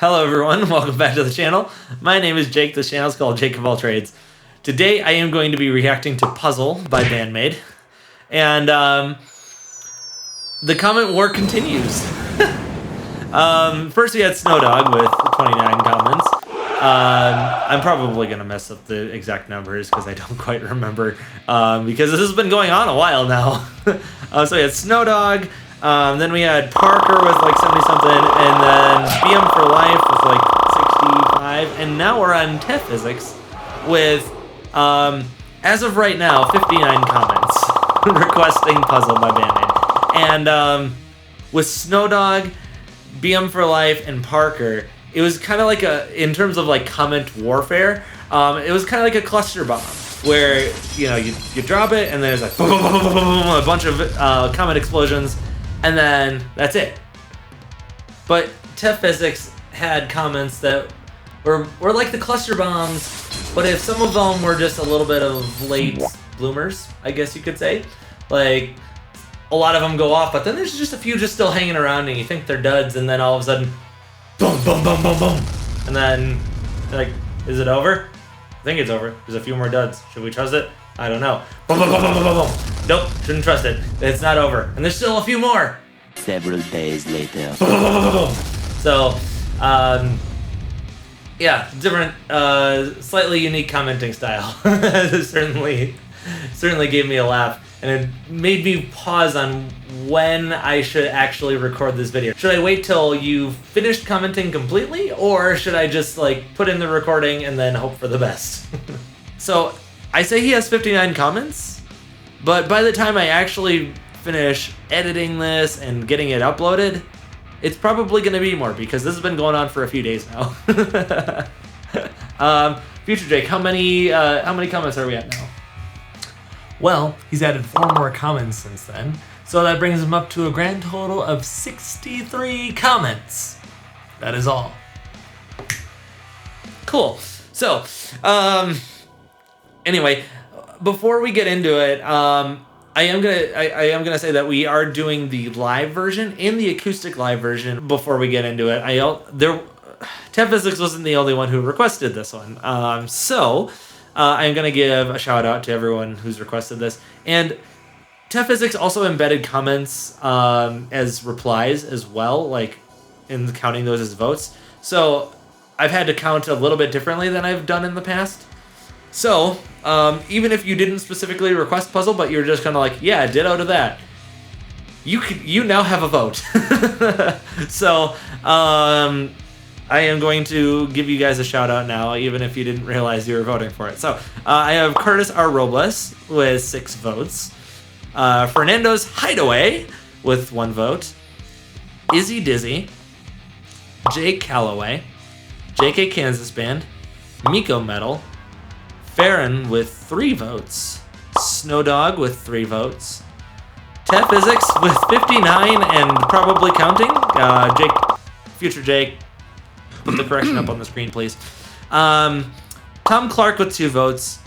Hello everyone, welcome back to the channel. My name is Jake, this channel is called Jake of All Trades. Today I am going to be reacting to Puzzle by Band-Maid. And the comment war continues. First we had Snow Dog with 29 comments. I'm probably going to mess up the exact numbers because I don't quite remember because this has been going on a while now. So we had Snow Dog. Then we had Parker with like 70 something, and then BM for Life with like 65, and now we're on Tef Physics with, as of right now, 59 comments requesting Puzzle by Band-Maid. And with Snow Dog, BM for Life, and Parker, it was kind of like in terms of like comment warfare, it was kind of like a cluster bomb. Where, you know, you drop it, and then there's like boom, boom, boom, boom, boom, boom, a bunch of comment explosions, and then that's it. But Tef Physics had comments that were like the cluster bombs, but if some of them were just a little bit of late bloomers, I guess you could say. Like, a lot of them go off, but then there's just a few just still hanging around, and you think they're duds, and then all of a sudden, boom, boom, boom, boom, boom. And then, like, is it over? I think it's over. There's a few more duds. Should we trust it? I don't know. Boom, boom, boom, boom, boom, boom, boom. Nope, shouldn't trust it. It's not over. And there's still a few more. Several days later. Boom, boom, boom, boom, boom. So, yeah, different, slightly unique commenting style. certainly gave me a laugh. And it made me pause on when I should actually record this video. Should I wait till you finished commenting completely, or should I just like put in the recording and then hope for the best? So I say he has 59 comments, but by the time I actually finish editing this and getting it uploaded, it's probably going to be more because this has been going on for a few days now. Future Jake, how many comments are we at now? Well, he's added 4 more comments since then, so that brings him up to a grand total of 63 comments. That is all. Cool. So, anyway, before we get into it, I am gonna say that we are doing the live version and the acoustic live version. Before we get into it, Tef Physics wasn't the only one who requested this one, so. I'm going to give a shout out to everyone who's requested this. And Tef Physics also embedded comments as replies as well, like in counting those as votes. So I've had to count a little bit differently than I've done in the past. So even if you didn't specifically request Puzzle, but you're just kind of like, yeah, ditto to that, you now have a vote. So I am going to give you guys a shout out now, even if you didn't realize you were voting for it. So I have Curtis R. Robles with 6 votes, Fernando's Hideaway with 1 vote, Izzy Dizzy, Jake Calloway, JK Kansas Band, Miko Metal, Farron with 3 votes, Snow Dog with 3 votes, Tef Physics with 59 and probably counting, Future Jake. Put the correction up on the screen, please. Tom Clark with 2 votes,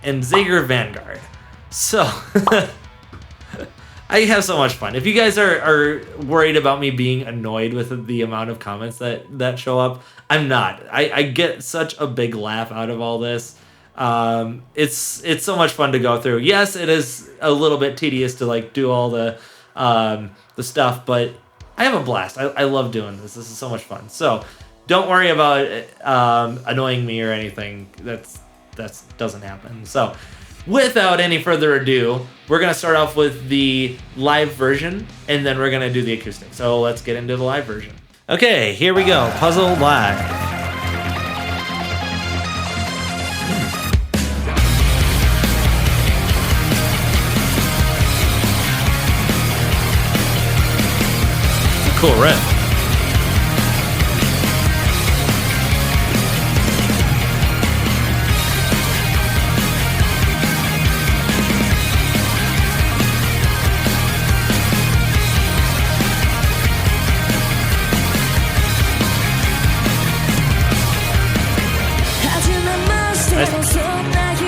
and Zager Vanguard. So, I have so much fun. If you guys are worried about me being annoyed with the amount of comments that show up, I'm not. I get such a big laugh out of all this. It's so much fun to go through. Yes, it is a little bit tedious to like do all the stuff, but I have a blast. I love doing this. This is so much fun. So. Don't worry about annoying me or anything. That doesn't happen. So, without any further ado, we're gonna start off with the live version, and then we're gonna do the acoustic. So let's get into the live version. Okay, here we go. Puzzle live. Cool riff.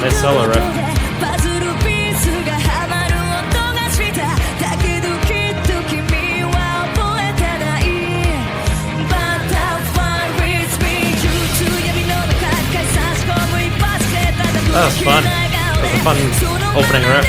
Nice solo riff. That was fun. That was a fun opening riff.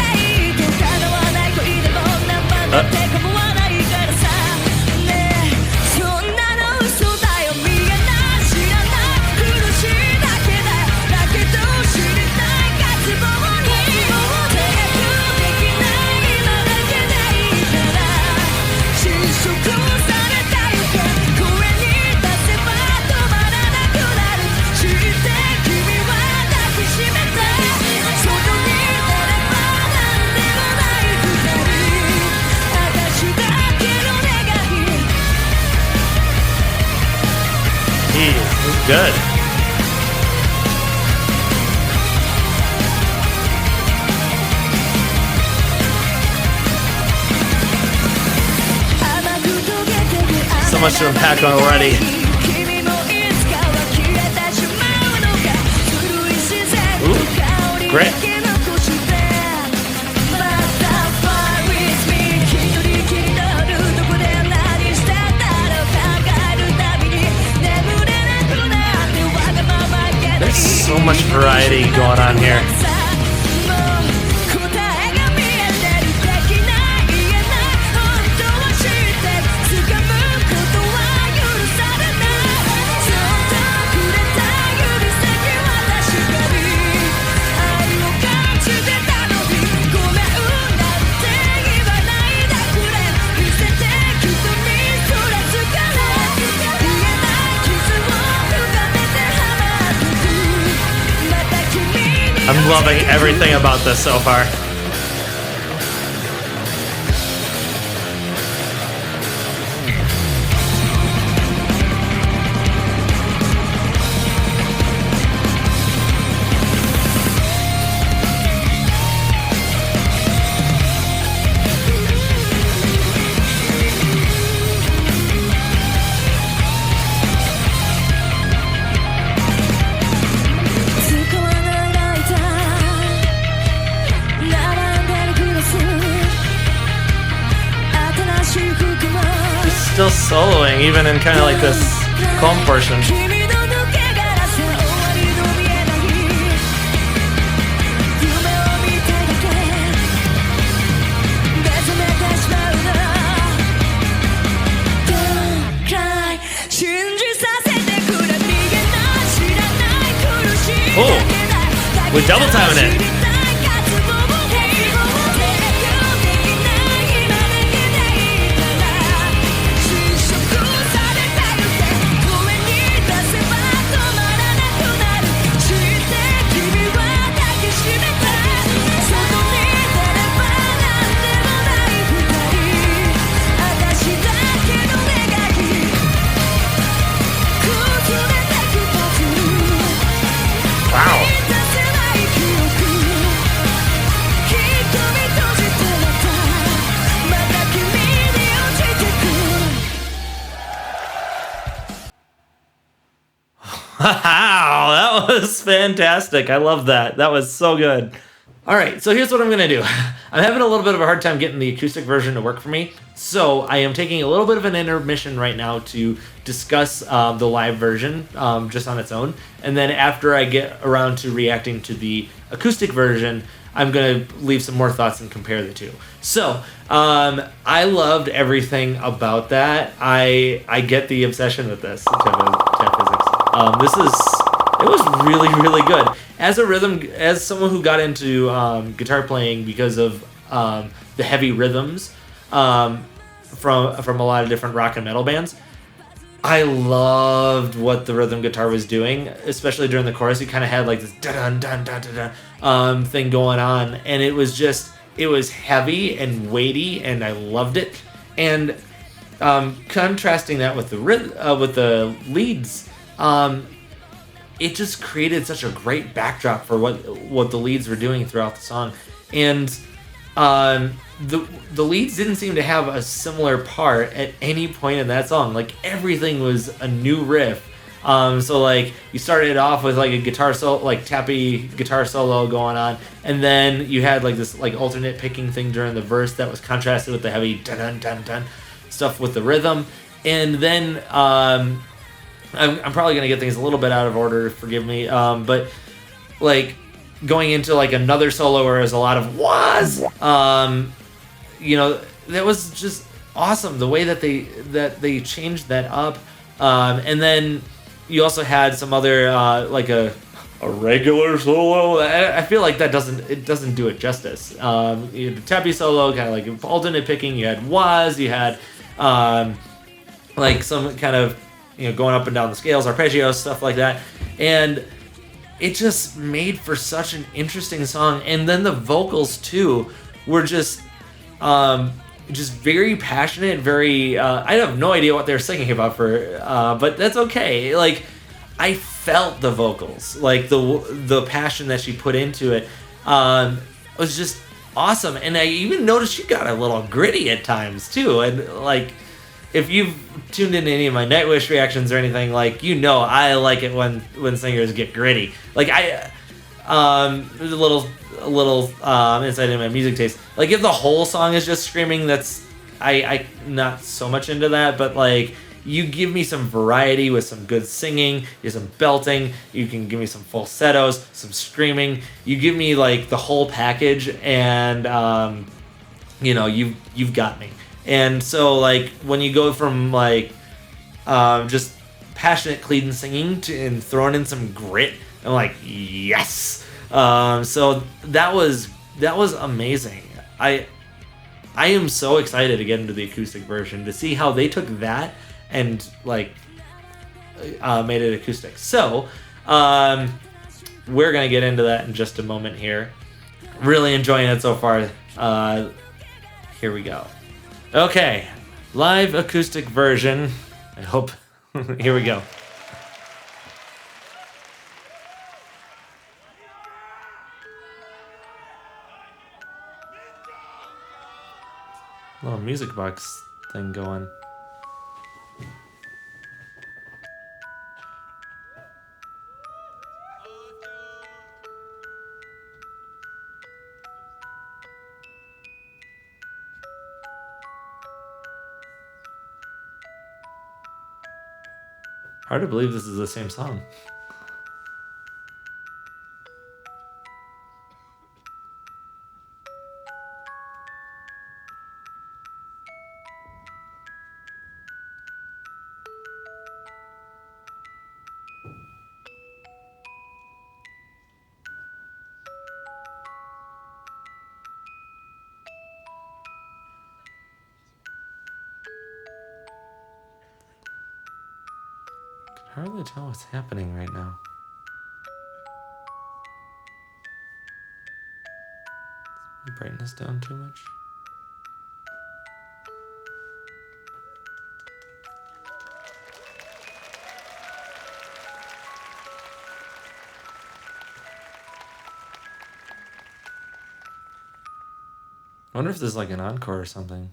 Good. So much to unpack on already. Ooh, great. So much variety going on here. I'm loving everything about this so far. Still soloing, even in kind of like this calm portion. Oh, we're double timing it. Wow, that was fantastic. I love that. That was so good. All right, so here's what I'm going to do. I'm having a little bit of a hard time getting the acoustic version to work for me, so I am taking a little bit of an intermission right now to discuss the live version just on its own, and then after I get around to reacting to the acoustic version, I'm going to leave some more thoughts and compare the two. So, I loved everything about that. I get the obsession with this, temp physics. It was really, really good. As someone who got into guitar playing because of the heavy rhythms from a lot of different rock and metal bands, I loved what the rhythm guitar was doing, especially during the chorus. You kind of had like this dun dun dun dun dun thing going on, and it was heavy and weighty, and I loved it. And contrasting that with the leads, it just created such a great backdrop for what the leads were doing throughout the song. And the leads didn't seem to have a similar part at any point in that song. Like, everything was a new riff. So like, you started off with like a guitar solo, like tappy guitar solo going on, and then you had like this like alternate picking thing during the verse that was contrasted with the heavy dun dun dun dun stuff with the rhythm. And then I'm probably gonna get things a little bit out of order, forgive me, but like, going into like another solo where there's a lot of was, you know, that was just awesome the way that they changed that up. And then you also had some other like a regular solo. I feel like that doesn't do it justice. You had the Teppy solo, kind of like alternate picking. You had was, you had like some kind of, you know, going up and down the scales, arpeggios, stuff like that, and it just made for such an interesting song. And then the vocals too were just very passionate, very I have no idea what they're singing about but that's okay. Like, I felt the vocals, like the passion that she put into it was just awesome. And I even noticed she got a little gritty at times too. And like, if you've tuned into any of my Nightwish reactions or anything, like, you know, I like it when singers get gritty. Like, there's a little insight into my music taste. Like, if the whole song is just screaming, that's I not so much into that. But like, you give me some variety with some good singing, you some belting, you can give me some falsettos, some screaming. You give me like the whole package, and you know, you've got me. And so like, when you go from like just passionate clean singing and throwing in some grit, I'm like, yes. So that was amazing. I am so excited to get into the acoustic version to see how they took that and like made it acoustic. So we're gonna get into that in just a moment here. Really enjoying it so far. Here we go. Okay, live acoustic version. I hope. Here we go. Little music box thing going. Hard to believe this is the same song. I can hardly tell what's happening right now. Is my brightness down too much? I wonder if there's like an encore or something.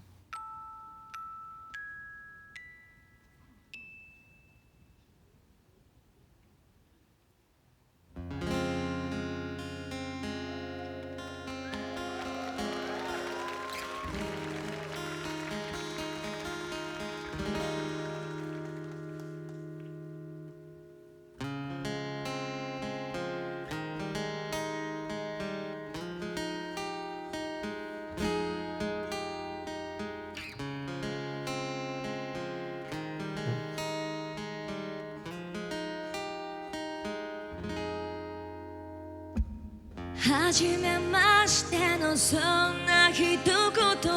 はじめましてのそんな一言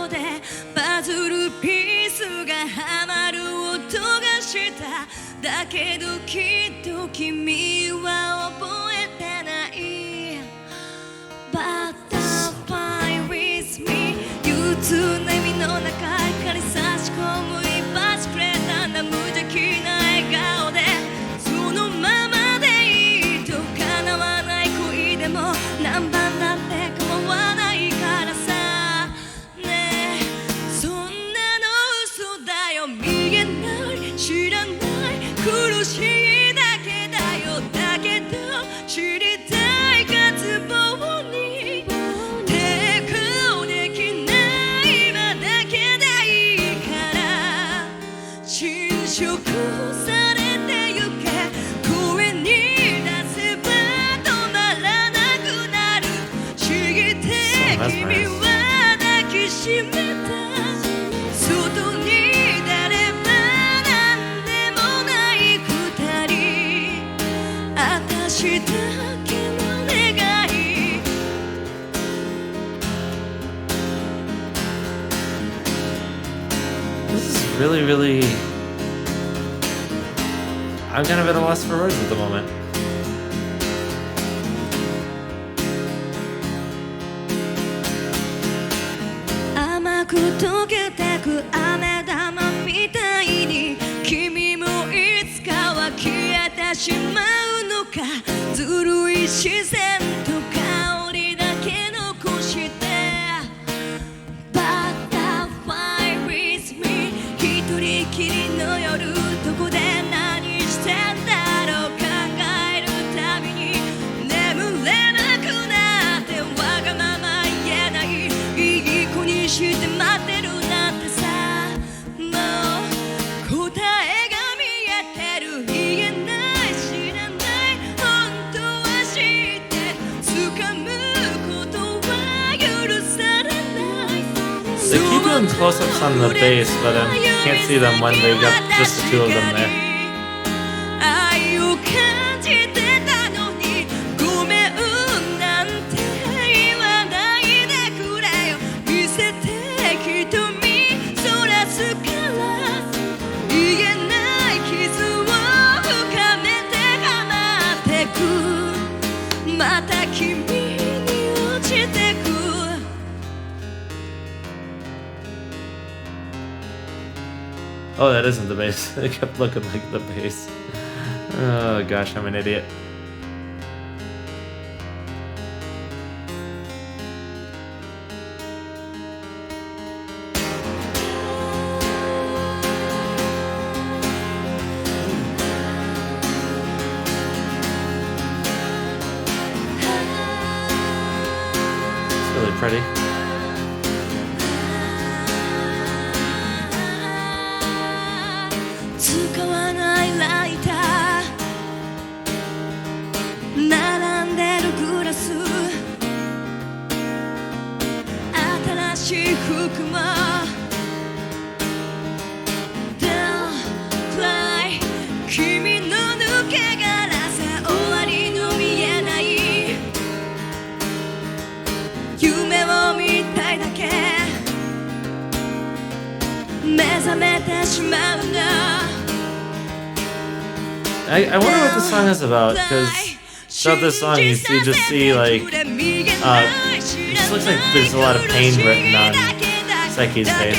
でパズルピースがはまる音がしただけどきっと君は覚えてない Butterfly with me 憂鬱な意味の中光差し込む一発くれたんだ無邪気な笑顔でそのままでいいと叶わない恋でも何番だって構わないからさねえそんなの嘘だよ見えない知らない苦しいだけだよだけど mesmerized. 抱きしめた外に出ればなんでもない二人私だけの願い This is really, really. I'm kind of at a loss for words at the moment. Amaku toketeku ame dama mitai ni Kimi mo itsuka wa kiete shimau no ka Zurui shizen to kaori dake nokoshite Butterfly with me 一人きりの夜どこで何してんだろう考えるたびに眠れなくなってわがまま言えないいい子にして待ってるなんてさもう答えが見えてる言えない知らない本当は知って掴むことは許されない They keep doing close-ups on the bass, but I can't see them when they got just the two of them there. 愛を感じてたのにごめんなんて言わないでくれよ見せて瞳そらすから言えない傷を深めて構ってくまた君に落ちてく Oh, that isn't the bass. It kept looking like the bass. Oh gosh, I'm an idiot. It's really pretty. 使わないライター並んでるグラス新しい服も Don't cry 君の抜け殻さ終わりの見えない夢を見たいだけ目覚めてしまうんだ I wonder what this song is about, because throughout this song you just see like, it just looks like there's a lot of pain written on Psyche's face.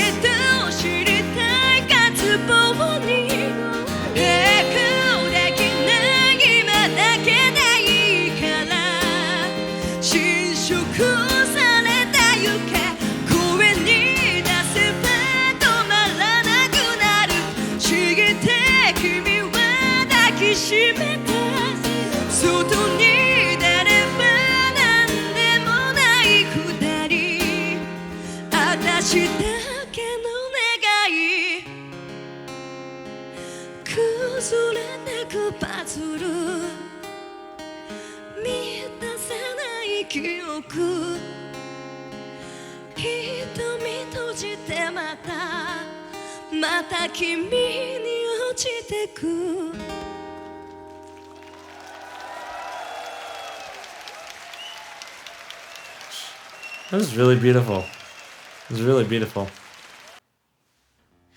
That was really beautiful. It was really beautiful.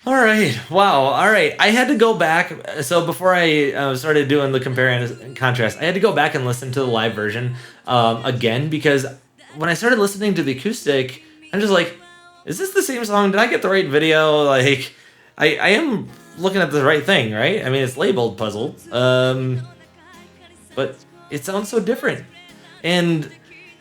All right. Wow. All right. I had to go back. So before I started doing the compare and contrast, I had to go back and listen to the live version again, because when I started listening to the acoustic, I'm just like, is this the same song? Did I get the right video? Like, I am looking at the right thing, right? I mean, it's labeled Puzzle, but it sounds so different. And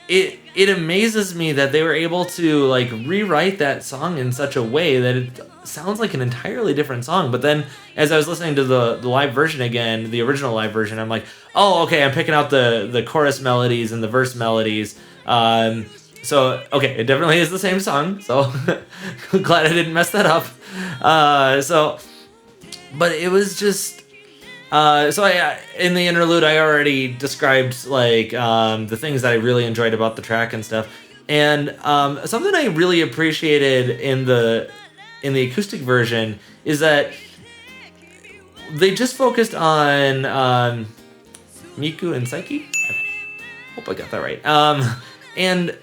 it amazes me that they were able to like rewrite that song in such a way that it sounds like an entirely different song. But then as I was listening to the live version again, the original live version, I'm like, oh, okay, I'm picking out the chorus melodies and the verse melodies. So, okay, it definitely is the same song. So glad I didn't mess that up. But it was just, so I in the interlude, I already described like the things that I really enjoyed about the track and stuff. And something I really appreciated in the acoustic version is that they just focused on Miku and Psyche. I hope I got that right. And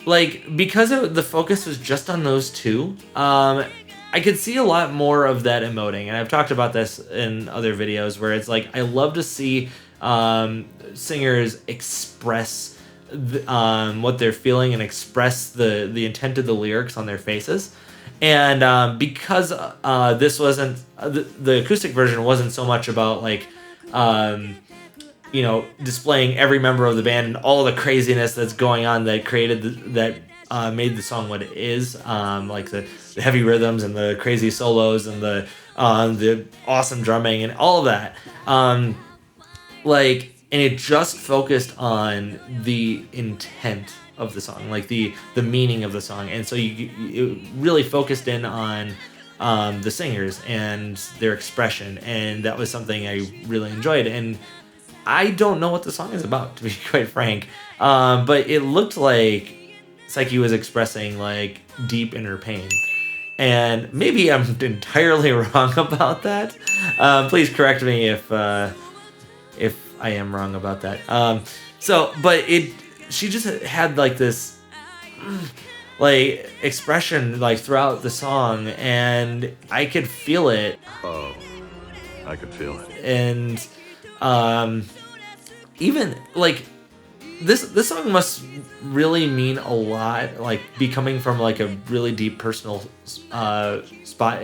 like, because the focus was just on those two, I could see a lot more of that emoting. And I've talked about this in other videos where it's like, I love to see singers express what they're feeling and express the intent of the lyrics on their faces. And because this wasn't the acoustic version wasn't so much about like displaying every member of the band and all the craziness that's going on that made the song what it is, like the heavy rhythms and the crazy solos and the awesome drumming and all of that, and it just focused on the intent of the song, like the meaning of the song. And so it really focused in on the singers and their expression, and that was something I really enjoyed. And I don't know what the song is about, to be quite frank, but it looked like Psyche was expressing like deep inner pain. And maybe I'm entirely wrong about that. Please correct me if I am wrong about that. But she just had like this like expression like throughout the song, and I could feel it. Oh, I could feel it. And even like this song must really mean a lot, like be coming from like a really deep personal spot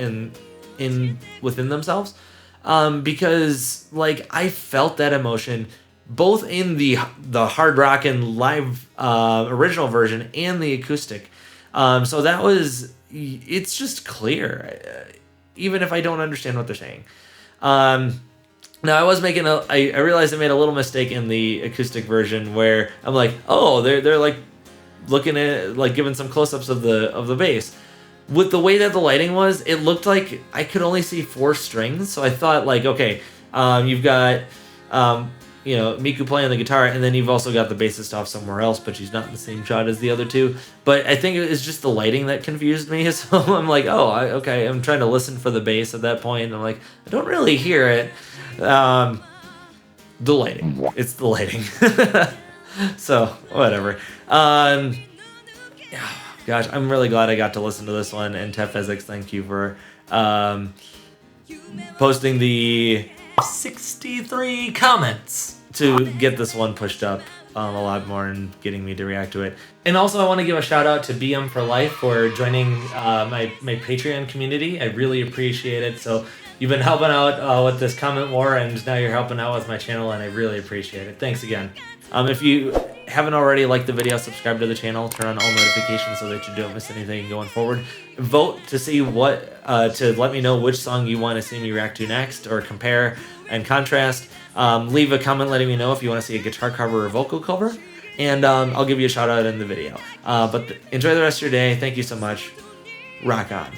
within themselves, because like I felt that emotion both in the hard rock and live original version and the acoustic. So that was, it's just clear, even if I don't understand what they're saying. Now I was making I realized I made a little mistake in the acoustic version where I'm like, oh, they're like looking at, like giving some close-ups of the bass. With the way that the lighting was, it looked like I could only see 4 strings. So I thought like, okay, you've got Miku playing the guitar, and then you've also got the bassist off somewhere else, but she's not in the same shot as the other two. But I think it was just the lighting that confused me. So I'm like, okay, I'm trying to listen for the bass at that point, and I'm like, I don't really hear it. The lighting. It's the lighting. So, whatever. Gosh, I'm really glad I got to listen to this one, and Tef Physics, thank you for posting the 63 comments to get this one pushed up a lot more and getting me to react to it. And also I want to give a shout out to BM for Life for joining my Patreon community. I really appreciate it. So you've been helping out with this comment war, and now you're helping out with my channel, and I really appreciate it. Thanks again. If you haven't already liked the video, subscribe to the channel, turn on all notifications so that you don't miss anything going forward. Vote to see to let me know which song you want to see me react to next, or compare and contrast. Leave a comment letting me know if you want to see a guitar cover or vocal cover, and I'll give you a shout out in the video. But enjoy the rest of your day. Thank you so much. Rock on.